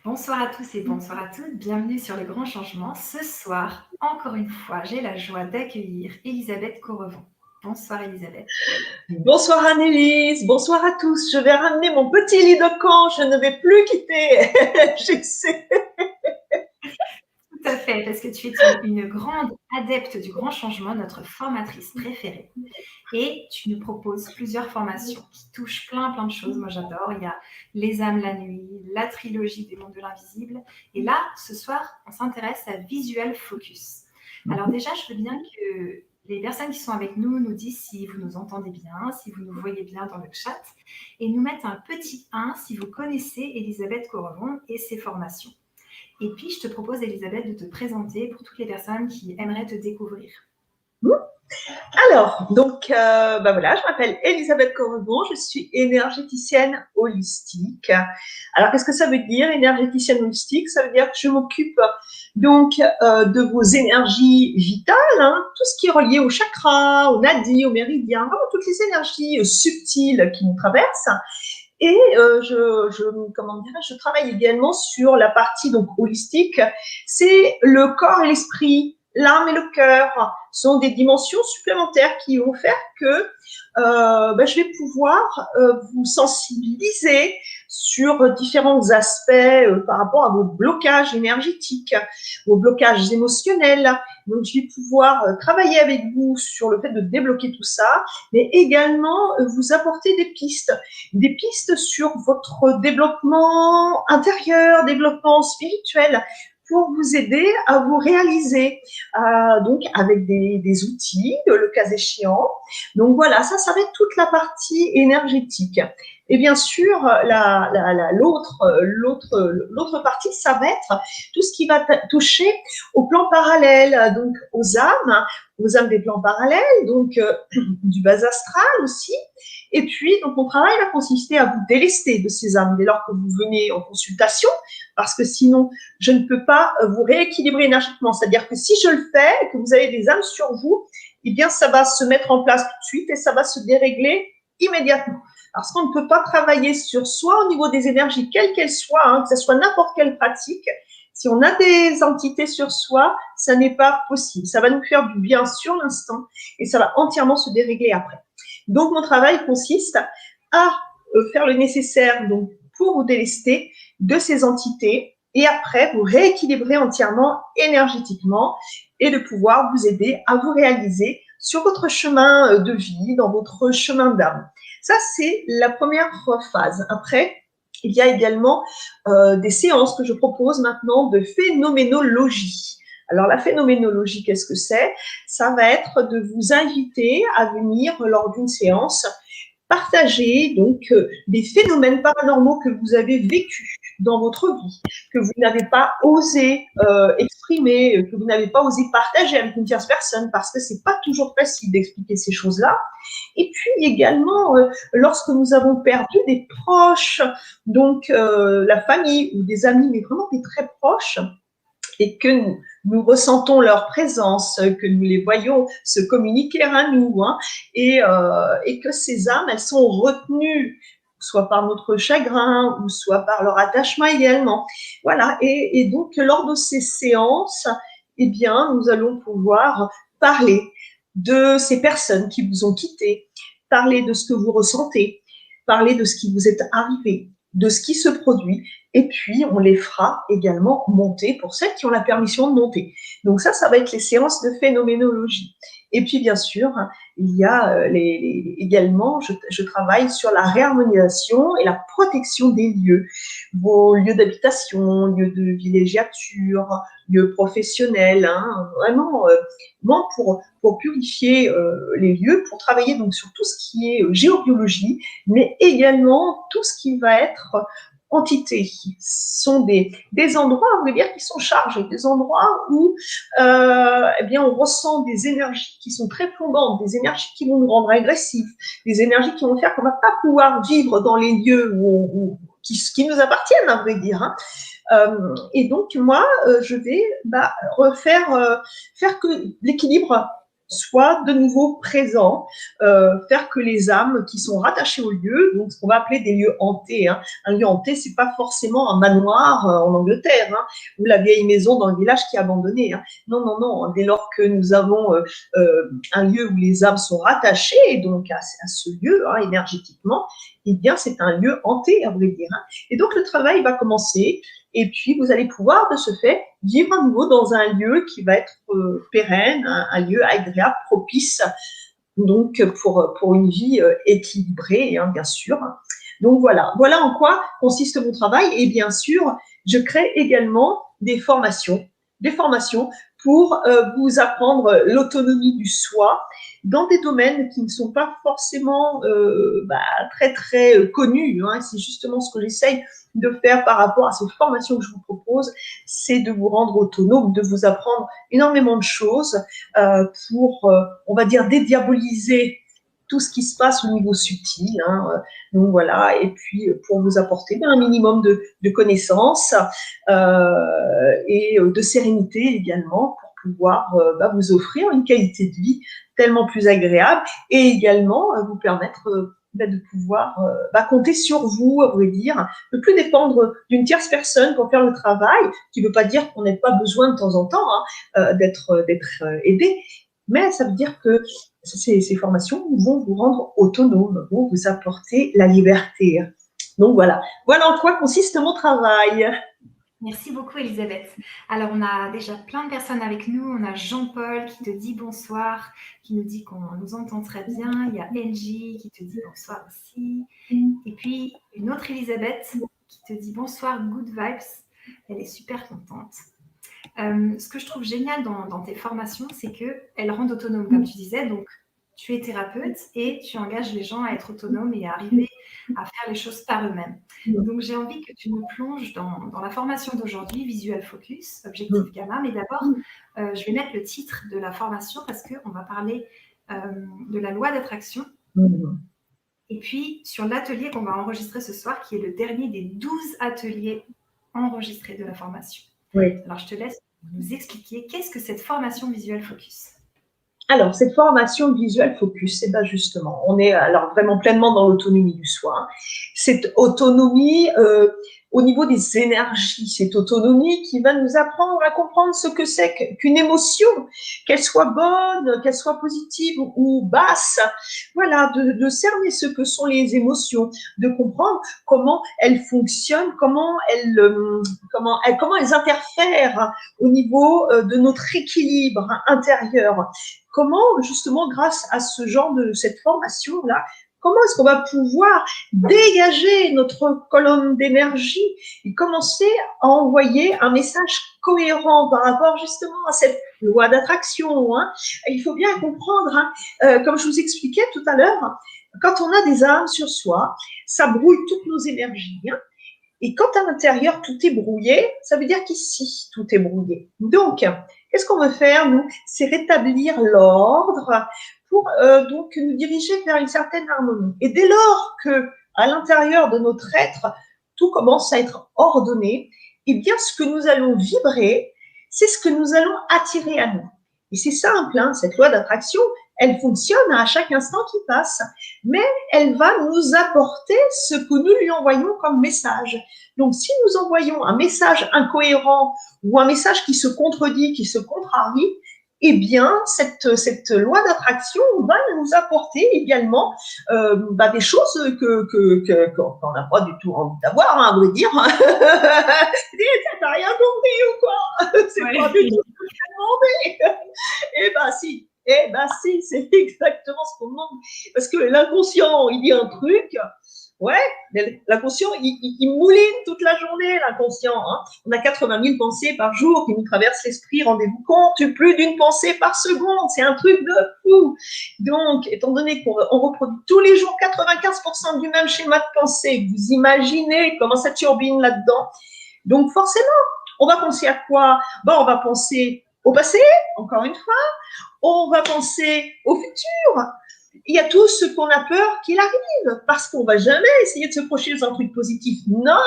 Bonsoir à tous et bonsoir à toutes, bienvenue sur Le Grand Changement. Ce soir, encore une fois, j'ai la joie d'accueillir Elisabeth Correvon. Bonsoir Elisabeth. Bonsoir Annelise, bonsoir à tous. Je vais ramener mon petit lit de camp, je ne vais plus quitter. J'essaie. Tout à fait, parce que tu es une grande adepte du grand changement, notre formatrice préférée. Et tu nous proposes plusieurs formations qui touchent plein de choses. Moi, j'adore. Il y a Les âmes la nuit, la trilogie des mondes de l'invisible. Et là, ce soir, on s'intéresse à Visual Focus. Alors déjà, je veux bien que les personnes qui sont avec nous nous disent si vous nous entendez bien, si vous nous voyez bien dans le chat, et nous mettent un petit 1 si vous connaissez Elisabeth Correvon et ses formations. Et puis, je te propose, Elisabeth, de te présenter pour toutes les personnes qui aimeraient te découvrir. Alors, donc, voilà, je m'appelle Elisabeth Correvon, je suis énergéticienne holistique. Alors, qu'est-ce que ça veut dire, énergéticienne holistique? Ça veut dire que je m'occupe donc de vos énergies vitales, tout ce qui est relié au chakra, au nadi, au méridien, vraiment toutes les énergies subtiles qui nous traversent. Et je travaille également sur la partie donc holistique. C'est le corps et l'esprit, l'âme et le cœur sont des dimensions supplémentaires qui vont faire que je vais pouvoir vous sensibiliser sur différents aspects par rapport à vos blocages énergétiques, vos blocages émotionnels. Donc, je vais pouvoir travailler avec vous sur le fait de débloquer tout ça, mais également vous apporter des pistes sur votre développement intérieur, développement spirituel, pour vous aider à vous réaliser, donc avec des outils, le cas échéant. Donc voilà, ça va être toute la partie énergétique. Et bien sûr, l'autre partie, ça va être tout ce qui va toucher au plan parallèle, donc aux âmes des plans parallèles, donc du bas astral aussi. Et puis, donc, mon travail va consister à vous délester de ces âmes dès lors que vous venez en consultation, parce que sinon, je ne peux pas vous rééquilibrer énergétiquement. C'est-à-dire que si je le fais et que vous avez des âmes sur vous, eh bien, ça va se mettre en place tout de suite et ça va se dérégler immédiatement. Parce qu'on ne peut pas travailler sur soi au niveau des énergies, quelles qu'elles soient, que ce soit n'importe quelle pratique. Si on a des entités sur soi, ça n'est pas possible. Ça va nous faire du bien sur l'instant et ça va entièrement se dérégler après. Donc, mon travail consiste à faire le nécessaire donc, pour vous délester de ces entités et après vous rééquilibrer entièrement énergétiquement et de pouvoir vous aider à vous réaliser sur votre chemin de vie, dans votre chemin d'âme. Ça, c'est la première phase. Après, il y a également des séances que je propose maintenant de phénoménologie. Alors, la phénoménologie, qu'est-ce que c'est? Ça va être de vous inviter à venir lors d'une séance partager donc des phénomènes paranormaux que vous avez vécus dans votre vie, que vous n'avez pas osé exprimer, que vous n'avez pas osé partager avec une tierce personne, parce que c'est pas toujours facile d'expliquer ces choses-là. Et puis également, lorsque nous avons perdu des proches, donc la famille ou des amis, mais vraiment des très proches, et que nous ressentons leur présence, que nous les voyons se communiquer à nous, et que ces âmes, elles sont retenues, soit par notre chagrin, ou soit par leur attachement également. Voilà, et donc lors de ces séances, eh bien, nous allons pouvoir parler de ces personnes qui vous ont quitté, parler de ce que vous ressentez, parler de ce qui vous est arrivé, de ce qui se produit, et puis on les fera également monter pour celles qui ont la permission de monter. Donc ça va être les séances de phénoménologie. Et puis bien sûr, il y a également, je travaille sur la réharmonisation et la protection des lieux, vos lieux d'habitation, lieux de villégiature, lieux professionnels, vraiment pour purifier les lieux, pour travailler donc sur tout ce qui est géobiologie, mais également tout ce qui va être entités. Ce sont des endroits, on veut dire, qui sont chargés, des endroits où on ressent des énergies qui sont très plombantes, des énergies qui vont nous rendre agressifs, des énergies qui vont faire qu'on ne va pas pouvoir vivre dans les lieux qui nous appartiennent, à vrai dire. Et donc, moi, je vais faire que l'équilibre soit de nouveau présent, faire que les âmes qui sont rattachées au lieu, donc ce qu'on va appeler des lieux hantés, hein. Un lieu hanté, c'est pas forcément un manoir en Angleterre, hein, ou la vieille maison dans le village qui est abandonnée, hein. Non, non, non. Dès lors que nous avons un lieu où les âmes sont rattachées, donc à ce lieu, hein, énergétiquement, eh bien, c'est un lieu hanté, à vrai dire, hein. Et donc, le travail va commencer. Et puis, vous allez pouvoir, de ce fait, vivre à nouveau dans un lieu qui va être pérenne, un lieu agréable, propice, donc pour une vie équilibrée, hein, bien sûr. Donc voilà en quoi consiste mon travail. Et bien sûr, je crée également des formations pour vous apprendre l'autonomie du soi dans des domaines qui ne sont pas forcément très très connus, hein. C'est justement ce que j'essaye de faire par rapport à ces formations que je vous propose, c'est de vous rendre autonome, de vous apprendre énormément de choses pour, on va dire, dédiaboliser tout ce qui se passe au niveau subtil, hein. Donc voilà, et puis pour vous apporter un minimum de connaissances et de sérénité également pour pouvoir vous offrir une qualité de vie tellement plus agréable et également vous permettre de pouvoir compter sur vous, à vrai dire, ne plus dépendre d'une tierce personne pour faire le travail, qui ne veut pas dire qu'on n'ait pas besoin de temps en temps d'être aidé, mais ça veut dire que ces formations vont vous rendre autonome, vont vous apporter la liberté. Donc voilà en quoi consiste mon travail. Merci beaucoup, Elisabeth. Alors, on a déjà plein de personnes avec nous. On a Jean-Paul qui te dit bonsoir, qui nous dit qu'on nous entend très bien. Il y a Angie qui te dit bonsoir aussi. Et puis, une autre Elisabeth qui te dit bonsoir, good vibes. Elle est super contente. Ce que je trouve génial dans tes formations, c'est qu'elles rendent autonomes, comme tu disais. Donc, tu es thérapeute et tu engages les gens à être autonomes et à arriver à faire les choses par eux-mêmes. Donc, j'ai envie que tu nous plonges dans la formation d'aujourd'hui, Visual Focus, Objectif Gamma. Mais d'abord, je vais mettre le titre de la formation parce qu'on va parler de la loi d'attraction. Et puis, sur l'atelier qu'on va enregistrer ce soir, qui est le dernier des 12 ateliers enregistrés de la formation. Oui. Alors, je te laisse nous expliquer qu'est-ce que cette formation Visual Focus. Alors, cette formation Visual Focus, c'est bien justement, on est alors vraiment pleinement dans l'autonomie du soi. Cette autonomie au niveau des énergies, cette autonomie qui va nous apprendre à comprendre ce que c'est qu'une émotion, qu'elle soit bonne, qu'elle soit positive ou basse. Voilà, de cerner ce que sont les émotions, de comprendre comment elles fonctionnent, comment elles interfèrent au niveau de notre équilibre intérieur. Comment, justement, grâce à ce genre de cette formation-là, comment est-ce qu'on va pouvoir dégager notre colonne d'énergie et commencer à envoyer un message cohérent par rapport justement à cette loi d'attraction, hein. Il faut bien comprendre, hein, comme je vous expliquais tout à l'heure, quand on a des âmes sur soi, ça brouille toutes nos énergies, hein. Et quand à l'intérieur, tout est brouillé, ça veut dire qu'ici, tout est brouillé. Donc, qu'est-ce qu'on veut faire, nous? C'est rétablir l'ordre pour donc nous diriger vers une certaine harmonie. Et dès lors que, à l'intérieur de notre être, tout commence à être ordonné, eh bien, ce que nous allons vibrer, c'est ce que nous allons attirer à nous. Et c'est simple, hein, cette loi d'attraction, elle fonctionne à chaque instant qui passe, mais elle va nous apporter ce que nous lui envoyons comme message. Donc, si nous envoyons un message incohérent ou un message qui se contredit, qui se contrarie, eh bien, cette loi d'attraction va nous apporter également des choses qu'on n'a pas du tout envie d'avoir, hein, à vrai dire. T'as rien compris ou quoi? C'est pas du tout ce que j'ai demandé. Eh ben si, c'est exactement ce qu'on demande. Parce que l'inconscient, il dit un truc, ouais, l'inconscient, il mouline toute la journée, l'inconscient, hein. On a 80 000 pensées par jour qui nous traversent l'esprit, rendez-vous compte, plus d'une pensée par seconde, c'est un truc de fou. Donc, étant donné qu'on reproduit tous les jours 95% du même schéma de pensée, vous imaginez comment ça turbine là-dedans. Donc, forcément, on va penser à quoi? On va penser au passé, encore une fois. On va penser au futur. Il y a tout ce qu'on a peur qu'il arrive, parce qu'on va jamais essayer de se projeter dans un truc positif. Non,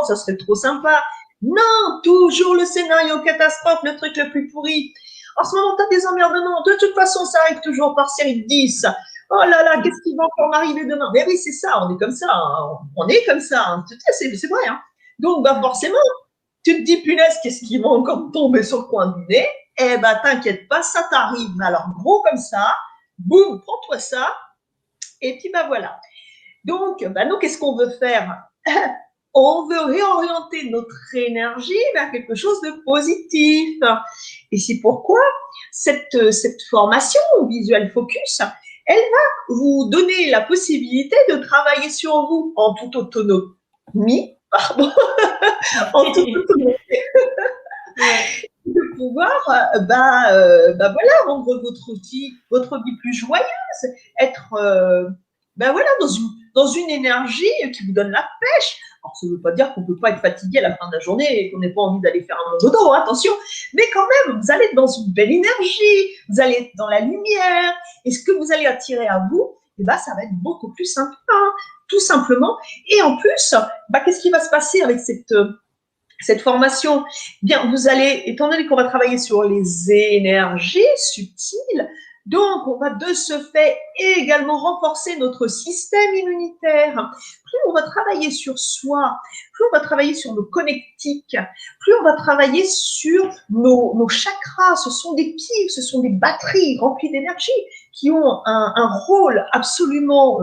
ça serait trop sympa. Non, toujours le scénario catastrophe, le truc le plus pourri. En ce moment, tu as des emmerdements. De toute façon, ça arrive toujours par série de 10. Oh là là, qu'est-ce qui va encore m'arriver demain? Mais oui, c'est ça, on est comme ça. Hein. On est comme ça. Hein. C'est vrai. Hein. Donc, bah, forcément, tu te dis, punaise, qu'est-ce qui va encore me tomber sur le coin du nez? Eh ben, t'inquiète pas, ça t'arrive. Mais alors, gros comme ça, boum, prends-toi ça. Et puis, bah voilà. Donc, bah, nous, qu'est-ce qu'on veut faire? On veut réorienter notre énergie vers quelque chose de positif. Et c'est pourquoi cette formation Visual Focus, elle va vous donner la possibilité de travailler sur vous en toute autonomie, pardon, en toute autonomie, de pouvoir voilà, rendre votre vie plus joyeuse, être voilà, dans une énergie qui vous donne la pêche. Alors, ça ne veut pas dire qu'on ne peut pas être fatigué à la fin de la journée et qu'on n'ait pas envie d'aller faire un dodo, hein, attention. Mais quand même, vous allez être dans une belle énergie, vous allez être dans la lumière. Et ce que vous allez attirer à vous, eh ben, ça va être beaucoup plus sympa, hein, tout simplement. Et en plus, qu'est-ce qui va se passer avec cette formation? Bien, vous allez, étant donné qu'on va travailler sur les énergies subtiles, donc on va de ce fait également renforcer notre système immunitaire. Plus on va travailler sur soi, plus on va travailler sur nos connectiques, plus on va travailler sur nos chakras. Ce sont des piles, ce sont des batteries remplies d'énergie qui ont un rôle absolument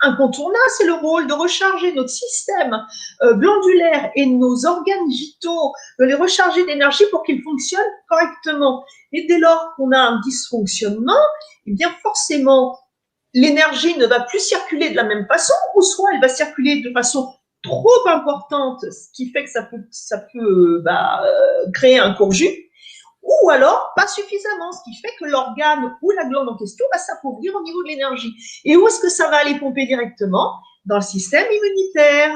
incontournable. C'est le rôle de recharger notre système glandulaire et nos organes vitaux, de les recharger d'énergie pour qu'ils fonctionnent correctement. Et dès lors qu'on a un dysfonctionnement, eh bien forcément, l'énergie ne va plus circuler de la même façon, ou soit elle va circuler de façon trop importante, ce qui fait que ça peut créer un court-jus, ou alors pas suffisamment, ce qui fait que l'organe ou la glande en question va s'appauvrir au niveau de l'énergie. Et où est-ce que ça va aller pomper directement? Dans le système immunitaire.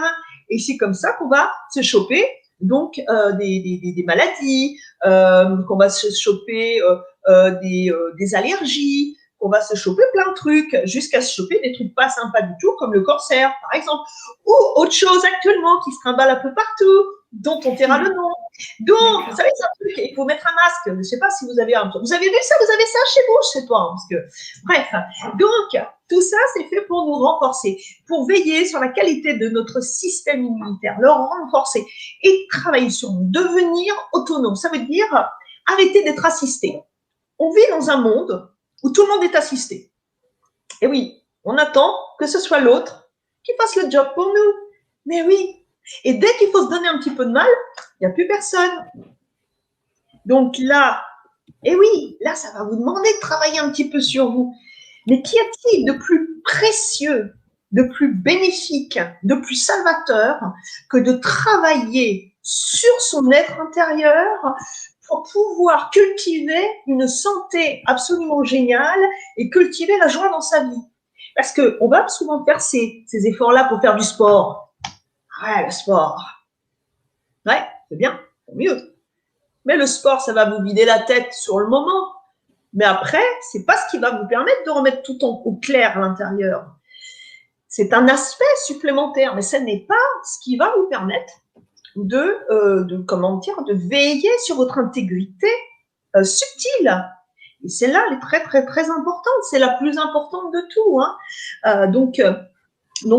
Et c'est comme ça qu'on va se choper donc des maladies, qu'on va se choper des allergies, qu'on va se choper plein de trucs, jusqu'à se choper des trucs pas sympas du tout, comme le cancer, par exemple, ou autre chose actuellement qui se trimballe un peu partout, dont on taira le nom. Donc, vous savez, c'est un truc, il faut mettre un masque. Je ne sais pas si vous avez un... Vous avez vu ça? Vous avez ça chez vous, je sais pas. Parce que... Bref, donc, tout ça, c'est fait pour nous renforcer, pour veiller sur la qualité de notre système immunitaire, le renforcer et travailler sur nous, devenir autonome. Ça veut dire arrêter d'être assisté. On vit dans un monde où tout le monde est assisté. Et oui, on attend que ce soit l'autre qui fasse le job pour nous. Mais oui. Et dès qu'il faut se donner un petit peu de mal, il n'y a plus personne. Donc là, et oui, là, ça va vous demander de travailler un petit peu sur vous. Mais qu'y a-t-il de plus précieux, de plus bénéfique, de plus salvateur que de travailler sur son être intérieur pour pouvoir cultiver une santé absolument géniale et cultiver la joie dans sa vie? Parce qu'on va souvent faire ces efforts-là pour faire du sport. Ouais, le sport. Ouais, c'est bien, c'est mieux. Mais le sport, ça va vous vider la tête sur le moment. Mais après, c'est pas ce qui va vous permettre de remettre tout au clair à l'intérieur. C'est un aspect supplémentaire, mais ce n'est pas ce qui va vous permettre de veiller sur votre intégrité subtile. Et celle-là, elle est très, très, très importante. C'est la plus importante de tout. Hein. Donc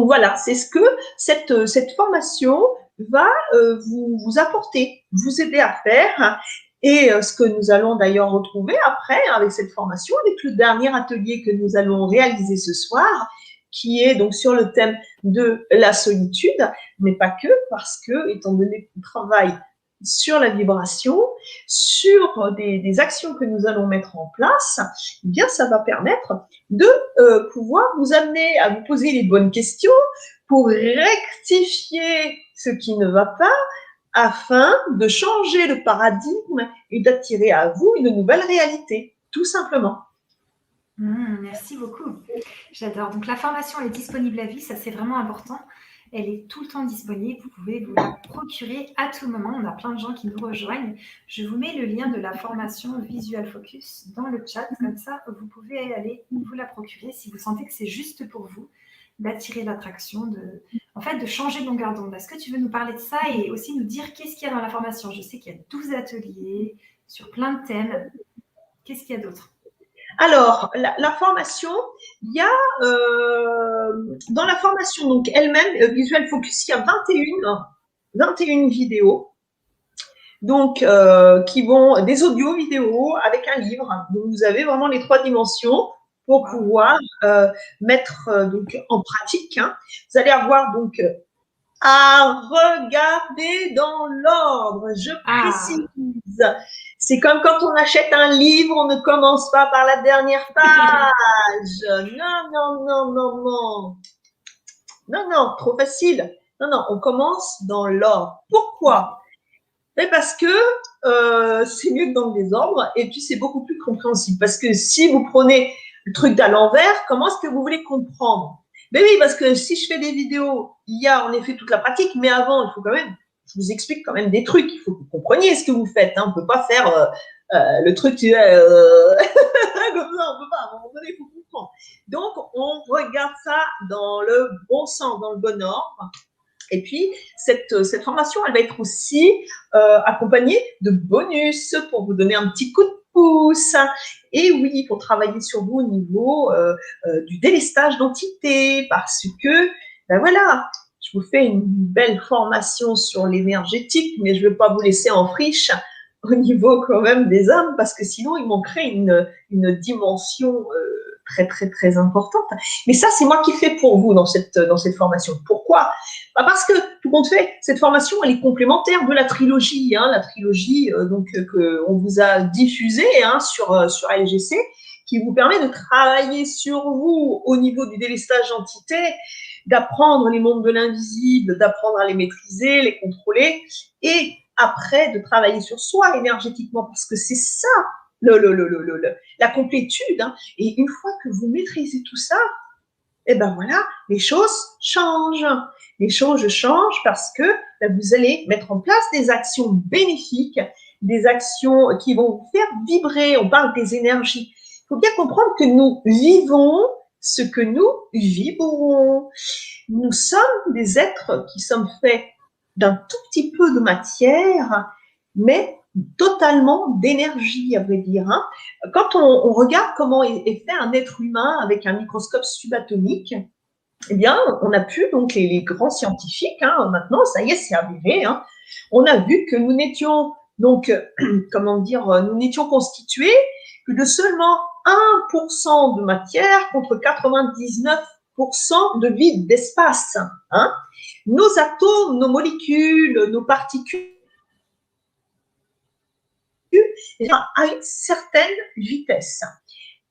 voilà, c'est ce que cette formation va vous apporter, vous aider à faire. Et ce que nous allons d'ailleurs retrouver après avec cette formation, avec le dernier atelier que nous allons réaliser ce soir, qui est donc sur le thème de la solitude, mais pas que, parce que, étant donné qu'on travaille sur la vibration, sur des actions que nous allons mettre en place, eh bien, ça va permettre de pouvoir vous amener à vous poser les bonnes questions pour rectifier ce qui ne va pas, afin de changer le paradigme et d'attirer à vous une nouvelle réalité, tout simplement. Merci beaucoup. J'adore. Donc, la formation est disponible à vie, ça c'est vraiment important. Elle est tout le temps disponible. Vous pouvez vous la procurer à tout moment. On a plein de gens qui nous rejoignent. Je vous mets le lien de la formation Visual Focus dans le chat. Comme ça, vous pouvez aller vous la procurer si vous sentez que c'est juste pour vous, d'attirer l'attraction, de changer de longueur d'onde. Est-ce que tu veux nous parler de ça et aussi nous dire qu'est-ce qu'il y a dans la formation? Je sais qu'il y a 12 ateliers sur plein de thèmes. Qu'est-ce qu'il y a d'autre? Alors, la formation, il y a dans la formation donc elle-même, Visual Focus, il y a 21 vidéos donc qui vont des audios, vidéos avec un livre. Donc vous avez vraiment les 3 dimensions pour pouvoir mettre donc en pratique. Hein. Vous allez avoir donc à regarder dans l'ordre. Je précise. C'est comme quand on achète un livre, on ne commence pas par la dernière page. Non, non, non, non, non. Non, non, trop facile. Non, non, on commence dans l'ordre. Pourquoi? Parce que c'est mieux que dans le désordre et puis c'est beaucoup plus compréhensible. Parce que si vous prenez le truc à l'envers, comment est-ce que vous voulez comprendre? Mais oui, parce que si je fais des vidéos, il y a en effet toute la pratique, mais avant, il faut quand même, je vous explique quand même des trucs. Il faut que vous compreniez ce que vous faites. Hein. On ne peut pas faire le truc, comme ça, on peut pas. À un moment donné, il faut comprendre. Donc, on regarde ça dans le bon sens, dans le bon ordre. Et puis, cette formation, elle va être aussi accompagnée de bonus pour vous donner un petit coup de pouce. Et oui, pour travailler sur vous au niveau du délestage d'entités, parce que, ben voilà, je vous fais une belle formation sur l'énergétique, mais je ne veux pas vous laisser en friche au niveau quand même des âmes, parce que sinon, il manquerait une dimension très, très, très importante. Mais ça, c'est moi qui fais pour vous dans cette formation. Pourquoi? Parce que, tout compte fait, cette formation, elle est complémentaire de la trilogie, hein, qu'on vous a diffusée sur LGC, qui vous permet de travailler sur vous au niveau du délestage d'entité, d'apprendre les mondes de l'invisible, d'apprendre à les maîtriser, les contrôler, et après, de travailler sur soi énergétiquement, parce que c'est ça la complétude. Hein. Et une fois que vous maîtrisez tout ça, et ben voilà, les choses changent. Les choses changent parce que vous allez mettre en place des actions bénéfiques, des actions qui vont vous faire vibrer. On parle des énergies. Il faut bien comprendre que nous vivons ce que nous vibrons. Nous sommes des êtres qui sommes faits d'un tout petit peu de matière, mais totalement d'énergie, à vrai dire. Hein. Quand on regarde comment est fait un être humain avec un microscope subatomique, eh bien, on a pu, donc les grands scientifiques, hein, maintenant, ça y est, c'est arrivé, hein, on a vu que nous n'étions, donc, nous n'étions constitués que de seulement 1% de matière contre 99% de vide, d'espace. Hein. Nos atomes, nos molécules, nos particules, à une certaine vitesse.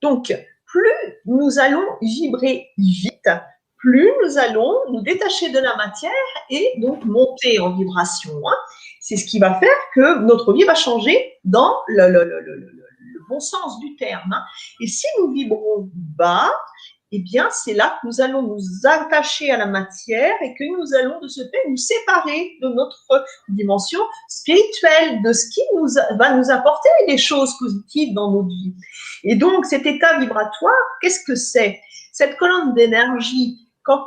Donc, plus nous allons vibrer vite, plus nous allons nous détacher de la matière et donc monter en vibration. Hein. C'est ce qui va faire que notre vie va changer dans le bon sens du terme. Hein. Et si nous vibrons bas, eh bien, c'est là que nous allons nous attacher à la matière et que nous allons de ce fait nous séparer de notre dimension spirituelle, de ce qui va nous apporter des choses positives dans notre vie. Et donc, cet état vibratoire, qu'est-ce que c'est? Cette colonne d'énergie, quand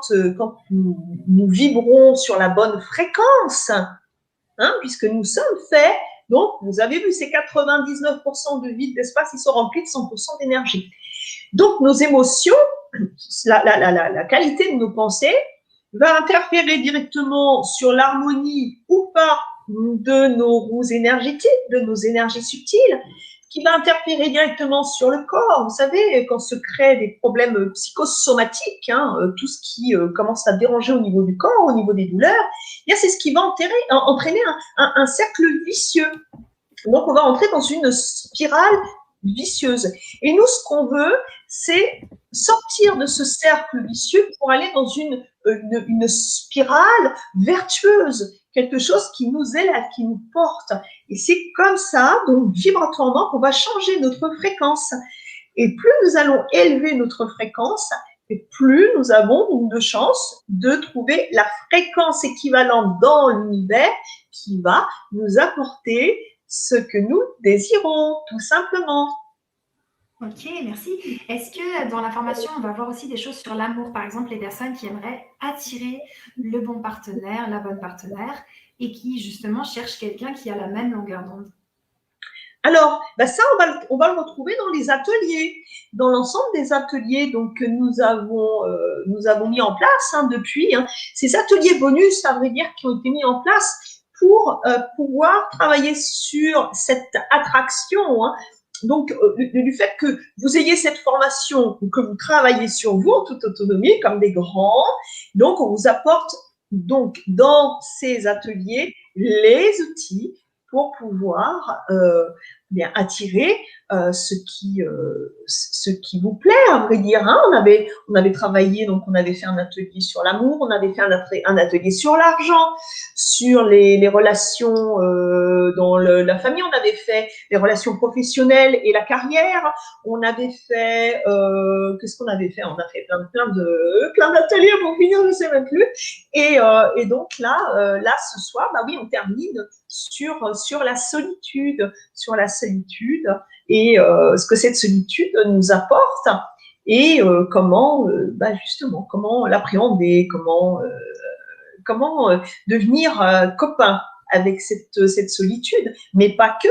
nous vibrons sur la bonne fréquence, hein, puisque nous sommes faits, donc vous avez vu ces 99% de vide d'espace, ils sont remplis de 100% d'énergie. Donc, nos émotions, la qualité de nos pensées va interférer directement sur l'harmonie ou pas de nos roues énergétiques, de nos énergies subtiles, qui va interférer directement sur le corps. Vous savez, quand se créent des problèmes psychosomatiques, hein, tout ce qui commence à déranger au niveau du corps, au niveau des douleurs, bien c'est ce qui va entraîner un cercle vicieux. Donc, on va entrer dans une spirale vicieuse. Et nous, ce qu'on veut, c'est sortir de ce cercle vicieux pour aller dans une spirale vertueuse, quelque chose qui nous élève, qui nous porte. Et c'est comme ça, donc vibratoirement, qu'on va changer notre fréquence. Et plus nous allons élever notre fréquence, et plus nous avons de chances de trouver la fréquence équivalente dans l'univers qui va nous apporter ce que nous désirons, tout simplement. Ok, merci. Est-ce que dans la formation, on va voir aussi des choses sur l'amour, par exemple, les personnes qui aimeraient attirer le bon partenaire, la bonne partenaire, et qui justement cherchent quelqu'un qui a la même longueur d'onde? Alors, ben ça, on va le retrouver dans les ateliers, dans l'ensemble des ateliers donc, que nous avons mis en place depuis. Ces ateliers bonus, à vrai dire, qui ont été mis en place pour pouvoir travailler sur cette attraction. Donc, du fait que vous ayez cette formation, que vous travaillez sur vous en toute autonomie, comme des grands, donc on vous apporte donc dans ces ateliers les outils pour pouvoir bien attirer ce qui vous plaît, à vrai dire. On avait travaillé, donc on avait fait un atelier sur l'amour, on avait fait un atelier sur l'argent, sur les relations dans la famille, on avait fait les relations professionnelles et la carrière, on avait fait, qu'est-ce qu'on avait fait? On a fait plein d'ateliers pour finir, je ne sais même plus. Et donc là, ce soir, bah oui, on termine sur la solitude, et ce que cette solitude nous apporte et comment, justement, comment l'appréhender, comment devenir copain avec cette solitude, mais pas que,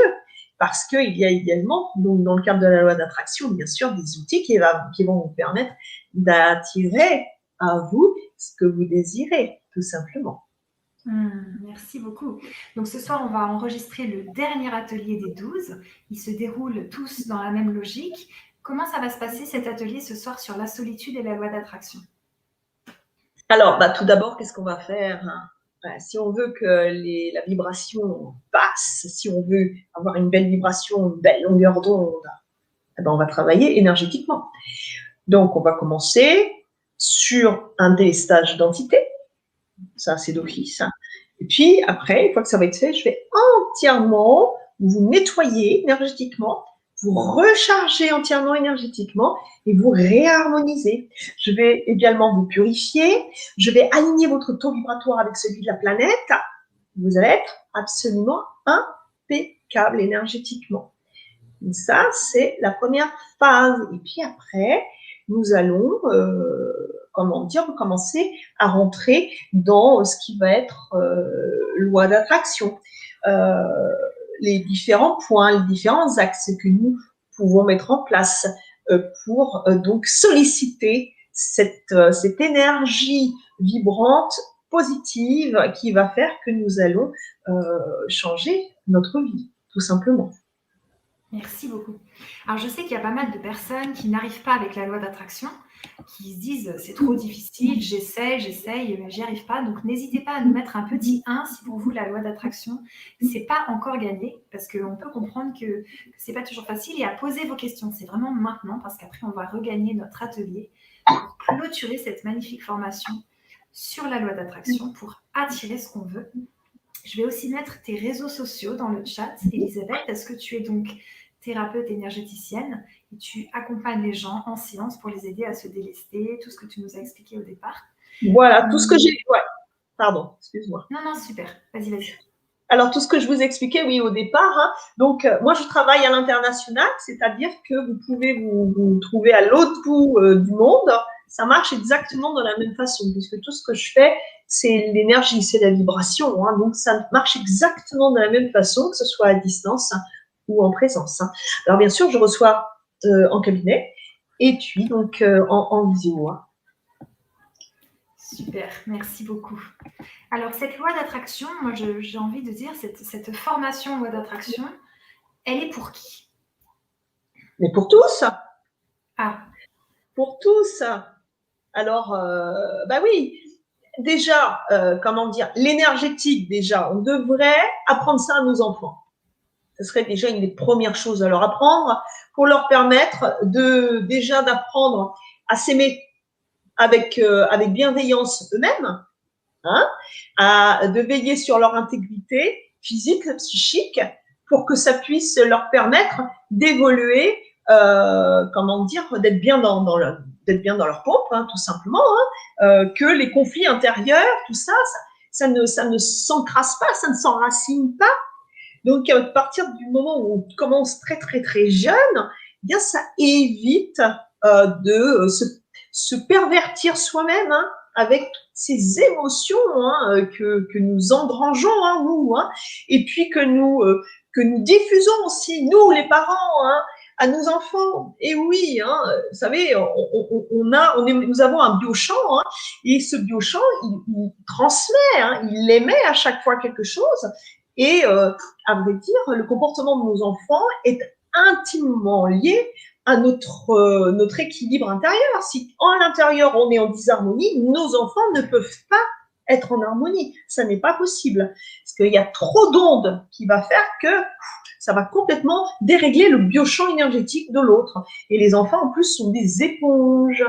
parce qu'il y a également, donc, dans le cadre de la loi d'attraction, bien sûr, des outils qui vont vous permettre d'attirer à vous ce que vous désirez, tout simplement. Merci beaucoup. Donc ce soir, on va enregistrer le dernier atelier des 12. Ils se déroulent tous dans la même logique. Comment ça va se passer cet atelier ce soir sur la solitude et la loi d'attraction? Alors, tout d'abord, qu'est-ce qu'on va faire? Si on veut que la vibration passe, si on veut avoir une belle vibration, une belle longueur d'onde, on va travailler énergétiquement. Donc, on va commencer sur un délestage d'entité. Ça, c'est d'office. Et puis, après, une fois que ça va être fait, je vais entièrement vous nettoyer énergétiquement, vous recharger entièrement énergétiquement et vous réharmoniser. Je vais également vous purifier. Je vais aligner votre taux vibratoire avec celui de la planète. Vous allez être absolument impeccable énergétiquement. Donc ça, c'est la première phase. Et puis après, nous allons, commencer à rentrer dans ce qui va être loi d'attraction. Les différents points, les différents axes que nous pouvons mettre en place pour donc solliciter cette énergie vibrante, positive, qui va faire que nous allons changer notre vie, tout simplement. Merci beaucoup. Alors, je sais qu'il y a pas mal de personnes qui n'arrivent pas avec la loi d'attraction, qui se disent c'est trop difficile, j'essaye, mais j'y arrive pas. Donc, n'hésitez pas à nous mettre un petit 1 si pour vous la loi d'attraction, c'est pas encore gagné, parce qu'on peut comprendre que c'est pas toujours facile, et à poser vos questions. C'est vraiment maintenant, parce qu'après, on va regagner notre atelier pour clôturer cette magnifique formation sur la loi d'attraction pour attirer ce qu'on veut. Je vais aussi mettre tes réseaux sociaux dans le chat. Elisabeth, est-ce que tu es donc thérapeute énergéticienne et tu accompagnes les gens en séance pour les aider à se délester, tout ce que tu nous as expliqué au départ? Voilà, tout ce que j'ai... Ouais, pardon, excuse-moi. Non, super. Vas-y. Alors, tout ce que je vous expliquais, oui, au départ. Donc, moi, je travaille à l'international, c'est-à-dire que vous pouvez vous trouver à l'autre bout du monde. Ça marche exactement de la même façon, puisque tout ce que je fais, c'est l'énergie, c'est la vibration. Donc, ça marche exactement de la même façon, que ce soit à distance ou en présence. Alors, bien sûr, je reçois en cabinet et puis donc en visio. Super, merci beaucoup. Alors, cette loi d'attraction, moi, j'ai envie de dire, cette formation loi d'attraction, elle est pour qui? Mais pour tous. Ah. Pour tous. Alors, oui. Déjà, l'énergétique, déjà, on devrait apprendre ça à nos enfants. Ce serait déjà une des premières choses à leur apprendre pour leur permettre d'apprendre à s'aimer avec bienveillance eux-mêmes, de veiller sur leur intégrité physique, psychique, pour que ça puisse leur permettre d'évoluer, d'être bien dans leur pompe, tout simplement, que les conflits intérieurs, tout ça, ça ne s'encrasse pas, ça ne s'enracine pas. Donc, à partir du moment où on commence très, très, très jeune, eh bien, ça évite de se pervertir soi-même avec toutes ces émotions que nous engrangeons, nous, et puis que nous que nous diffusons aussi, nous les parents, hein, à nos enfants. Et oui, hein, vous savez, nous avons un biochamp, hein, et ce biochamp, il transmet, hein, il émet à chaque fois quelque chose. Et à vrai dire, le comportement de nos enfants est intimement lié à notre équilibre intérieur. Si en l'intérieur on est en disharmonie, nos enfants ne peuvent pas être en harmonie. Ça n'est pas possible. Parce qu'il y a trop d'ondes qui va faire que ça va complètement dérégler le biochamp énergétique de l'autre. Et les enfants, en plus, sont des éponges.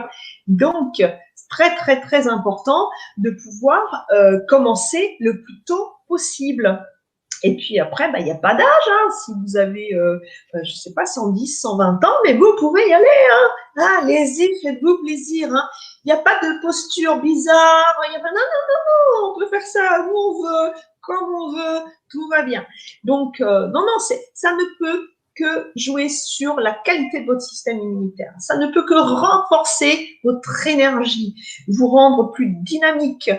Donc, c'est très, très, très important de pouvoir commencer le plus tôt possible. Et puis après, il n'y a pas d'âge. Hein. Si vous avez, je ne sais pas, 110, 120 ans, mais vous pouvez y aller. Hein. Allez-y, faites-vous plaisir. Hein. Il n'y a pas de posture bizarre. Il y a pas, non, on peut faire ça où on veut, comme on veut, tout va bien. Donc, non, ça ne peut que jouer sur la qualité de votre système immunitaire. Ça ne peut que renforcer votre énergie, vous rendre plus dynamique,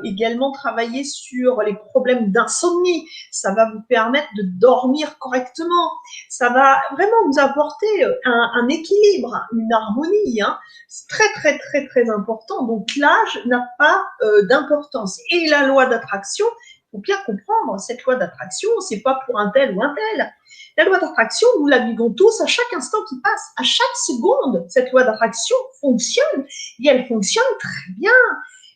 également travailler sur les problèmes d'insomnie. Ça va vous permettre de dormir correctement. Ça va vraiment vous apporter un équilibre, une harmonie. Hein. C'est très, très, très, très important. Donc, l'âge n'a pas d'importance. Et la loi d'attraction, il faut bien comprendre, cette loi d'attraction, c'est pas pour un tel ou un tel. La loi d'attraction, nous la vivons tous à chaque instant qui passe, à chaque seconde. Cette loi d'attraction fonctionne et elle fonctionne très bien.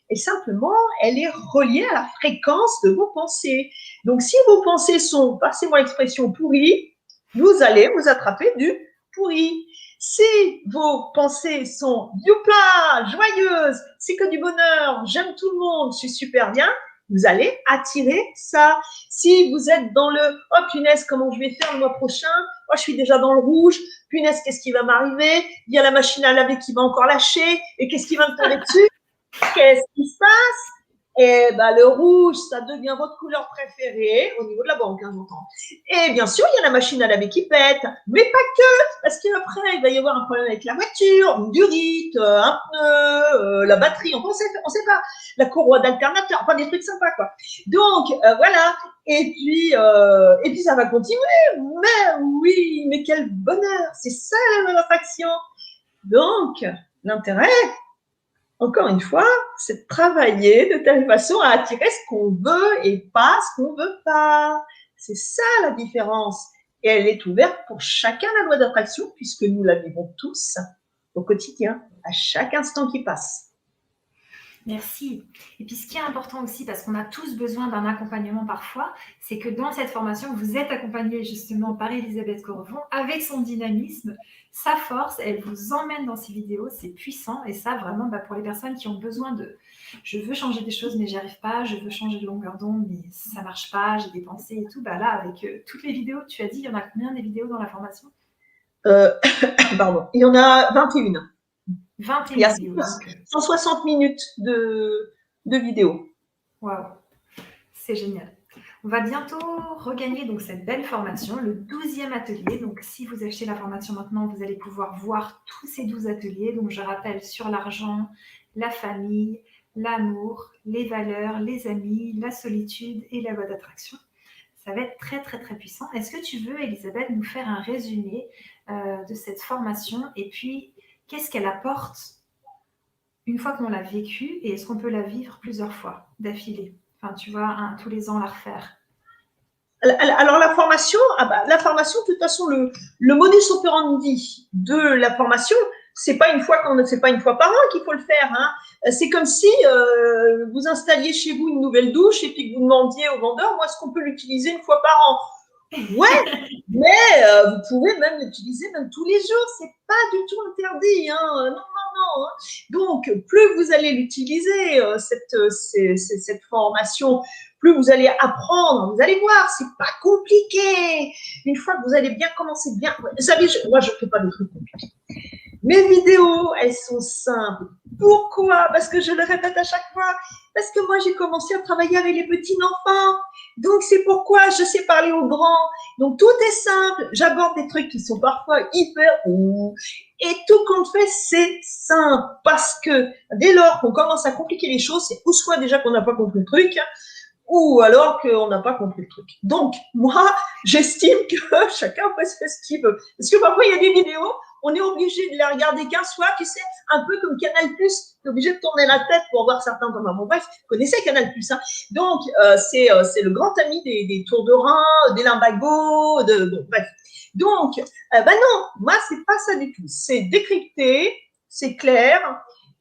Et simplement, elle est reliée à la fréquence de vos pensées. Donc, si vos pensées sont, passez-moi l'expression, pourries, vous allez vous attraper du pourri. Si vos pensées sont youpa, joyeuses, c'est que du bonheur, j'aime tout le monde, je suis super bien, vous allez attirer ça. Si vous êtes dans le « oh punaise, comment je vais faire le mois prochain ? Oh, je suis déjà dans le rouge. Punaise, qu'est-ce qui va m'arriver ? Il y a la machine à laver qui va encore lâcher. Et qu'est-ce qui va me tomber dessus ? Qu'est-ce qui se passe ? Et ben, le rouge, ça devient votre couleur préférée au niveau de la banque, hein, j'entends. Et bien sûr, il y a la machine à laver qui pète, mais pas que, parce qu'après, il va y avoir un problème avec la voiture, une durite, un pneu, la batterie, on sait pas, la courroie d'alternateur, enfin des trucs sympas, quoi. Donc, voilà. Et puis, ça va continuer. Mais oui, mais quel bonheur. C'est ça la attraction. Donc, l'intérêt, encore une fois, c'est de travailler de telle façon à attirer ce qu'on veut et pas ce qu'on veut pas. C'est ça la différence. Et elle est ouverte pour chacun la loi d'attraction puisque nous la vivons tous au quotidien, à chaque instant qui passe. Merci. Et puis ce qui est important aussi, parce qu'on a tous besoin d'un accompagnement parfois, c'est que dans cette formation, vous êtes accompagnée justement par Elisabeth Corvon avec son dynamisme, sa force, elle vous emmène dans ses vidéos, c'est puissant. Et ça, vraiment, pour les personnes qui ont besoin de « je veux changer des choses, mais j'y arrive pas, je veux changer de longueur d'onde, mais ça marche pas, j'ai des pensées et tout », là, avec toutes les vidéos, tu as dit, il y en a combien des vidéos dans la formation ? Pardon, il y en a 21. 21 il y a vidéos. 160 minutes de vidéos. Waouh, c'est génial. On va bientôt regagner donc cette belle formation, le 12e atelier. Donc, si vous achetez la formation maintenant, vous allez pouvoir voir tous ces 12 ateliers. Donc, je rappelle sur l'argent, la famille, l'amour, les valeurs, les amis, la solitude et la loi d'attraction. Ça va être très, très, très puissant. Est-ce que tu veux, Elisabeth, nous faire un résumé de cette formation et puis qu'est-ce qu'elle apporte une fois qu'on l'a vécue et est-ce qu'on peut la vivre plusieurs fois d'affilée ? Enfin, tu vois, tous les ans, la refaire. Alors, la formation, de toute façon, le modus operandi de la formation, c'est pas une fois par an qu'il faut le faire. Hein. C'est comme si vous installiez chez vous une nouvelle douche et puis que vous demandiez au vendeur, moi, est-ce qu'on peut l'utiliser une fois par an ? Ouais, mais vous pouvez même l'utiliser même tous les jours. C'est pas du tout interdit. Hein. Non. Hein. Donc, plus vous allez l'utiliser, cette formation, plus vous allez apprendre. Vous allez voir, c'est pas compliqué. Une fois que vous allez bien commencer, bien. Vous savez, moi, je fais pas de trucs compliqués. Mes vidéos, elles sont simples. Pourquoi ? Parce que je le répète à chaque fois. Parce que moi, j'ai commencé à travailler avec les petits enfants. Donc, c'est pourquoi je sais parler aux grands. Donc, tout est simple. J'aborde des trucs qui sont parfois hyper... Et tout qu'on fait, c'est simple. Parce que dès lors qu'on commence à compliquer les choses, c'est ou soit déjà qu'on n'a pas compris le truc, ou alors qu'on n'a pas compris le truc. Donc, moi, j'estime que chacun fait ce qu'il veut. Parce que parfois, il y a des vidéos, on est obligé de les regarder 15 fois, tu sais, un peu comme Canal+, tu es obligé de tourner la tête pour voir certains comme bon, bref, vous connaissez Canal+, hein. Donc, c'est le grand ami des Tours de Rhin, des Limbago, bon, bref. Donc, non, moi, c'est pas ça du tout. C'est décrypté, c'est clair,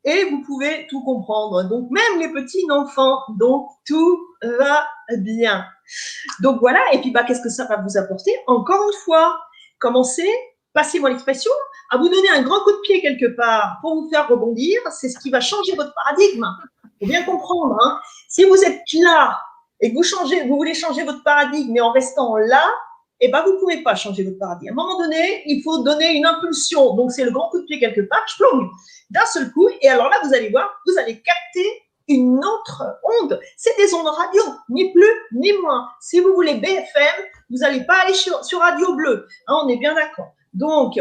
et vous pouvez tout comprendre. Donc, même les petits enfants, donc tout va bien. Donc, voilà. Et puis, qu'est-ce que ça va vous apporter? Encore une fois, commencez, passez-moi l'expression, à vous donner un grand coup de pied quelque part pour vous faire rebondir. C'est ce qui va changer votre paradigme. Il faut bien comprendre, hein. Si vous êtes là et que vous voulez changer votre paradigme, mais en restant là, vous ne pouvez pas changer votre paradigme. À un moment donné, il faut donner une impulsion. Donc, c'est le grand coup de pied quelque part, plong, d'un seul coup. Et alors là, vous allez voir, vous allez capter une autre onde. C'est des ondes radio, ni plus ni moins. Si vous voulez BFM, vous n'allez pas aller sur Radio Bleu. Hein, on est bien d'accord. Donc,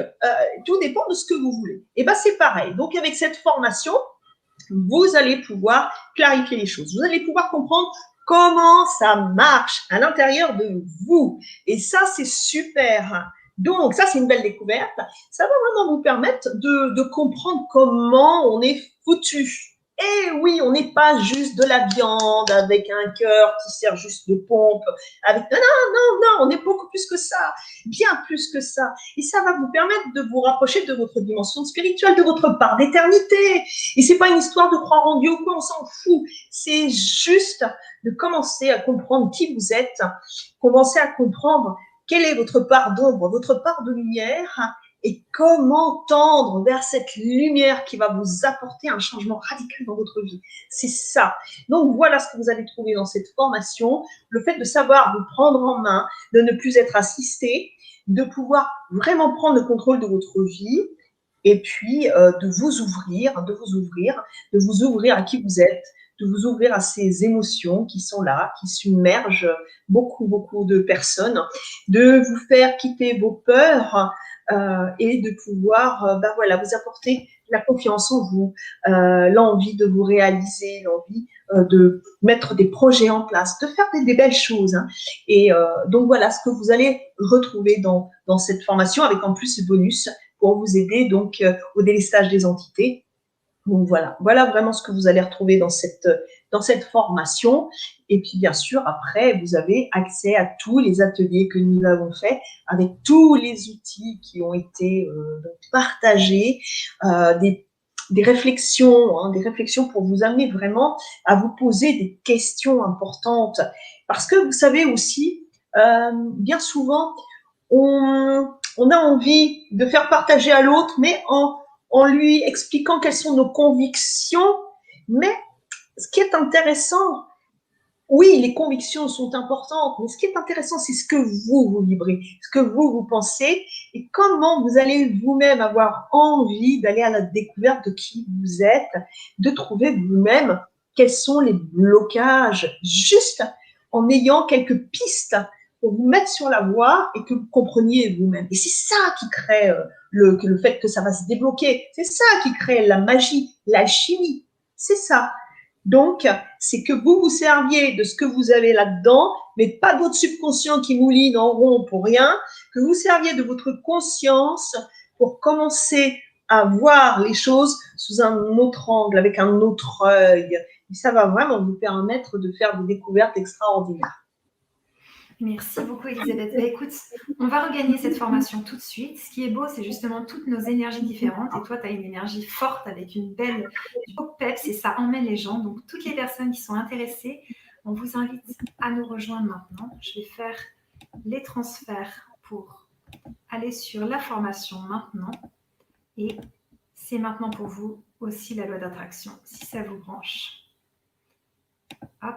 tout dépend de ce que vous voulez. Et c'est pareil. Donc, avec cette formation, vous allez pouvoir clarifier les choses. Vous allez pouvoir comprendre comment ça marche à l'intérieur de vous. Et ça, c'est super. Donc, ça, c'est une belle découverte. Ça va vraiment vous permettre de comprendre comment on est foutu. Et oui, on n'est pas juste de la viande avec un cœur qui sert juste de pompe. Non, on est beaucoup plus que ça, bien plus que ça. Et ça va vous permettre de vous rapprocher de votre dimension spirituelle, de votre part d'éternité. Et c'est pas une histoire de croire en Dieu ou quoi, on s'en fout. C'est juste de commencer à comprendre qui vous êtes, commencer à comprendre quelle est votre part d'ombre, votre part de lumière, et comment tendre vers cette lumière qui va vous apporter un changement radical dans votre vie. C'est ça. Donc, voilà ce que vous allez trouver dans cette formation. Le fait de savoir vous prendre en main, de ne plus être assisté, de pouvoir vraiment prendre le contrôle de votre vie, et puis de vous ouvrir à qui vous êtes, de vous ouvrir à ces émotions qui sont là, qui submergent beaucoup, beaucoup de personnes, de vous faire quitter vos peurs, et de pouvoir vous apporter la confiance en vous, l'envie de vous réaliser, l'envie de mettre des projets en place, de faire des belles choses. Hein. Et donc voilà ce que vous allez retrouver dans cette formation, avec en plus ce bonus pour vous aider donc au délestage des entités. Donc voilà vraiment ce que vous allez retrouver dans cette formation. Et puis bien sûr, après, vous avez accès à tous les ateliers que nous avons faits, avec tous les outils qui ont été partagés, des réflexions pour vous amener vraiment à vous poser des questions importantes. Parce que vous savez aussi, bien souvent, on a envie de faire partager à l'autre, mais en lui expliquant quelles sont nos convictions. Mais ce qui est intéressant, oui, les convictions sont importantes, mais ce qui est intéressant, c'est ce que vous vibrez, ce que vous pensez, et comment vous allez vous-même avoir envie d'aller à la découverte de qui vous êtes, de trouver vous-même quels sont les blocages, juste en ayant quelques pistes pour vous mettre sur la voie et que vous compreniez vous-même. Et c'est ça qui crée le fait que ça va se débloquer. C'est ça qui crée la magie, l'alchimie. C'est ça. Donc, c'est que vous vous serviez de ce que vous avez là-dedans, mais pas de votre subconscient qui mouline en rond pour rien, que vous serviez de votre conscience pour commencer à voir les choses sous un autre angle, avec un autre œil. Et ça va vraiment vous permettre de faire des découvertes extraordinaires. Merci beaucoup, Elisabeth. Écoute, on va regagner cette formation tout de suite. Ce qui est beau, c'est justement toutes nos énergies différentes. Et toi, tu as une énergie forte avec une belle peps et ça emmène les gens. Donc, toutes les personnes qui sont intéressées, on vous invite à nous rejoindre maintenant. Je vais faire les transferts pour aller sur la formation maintenant. Et c'est maintenant pour vous aussi la loi d'attraction, si ça vous branche. Hop.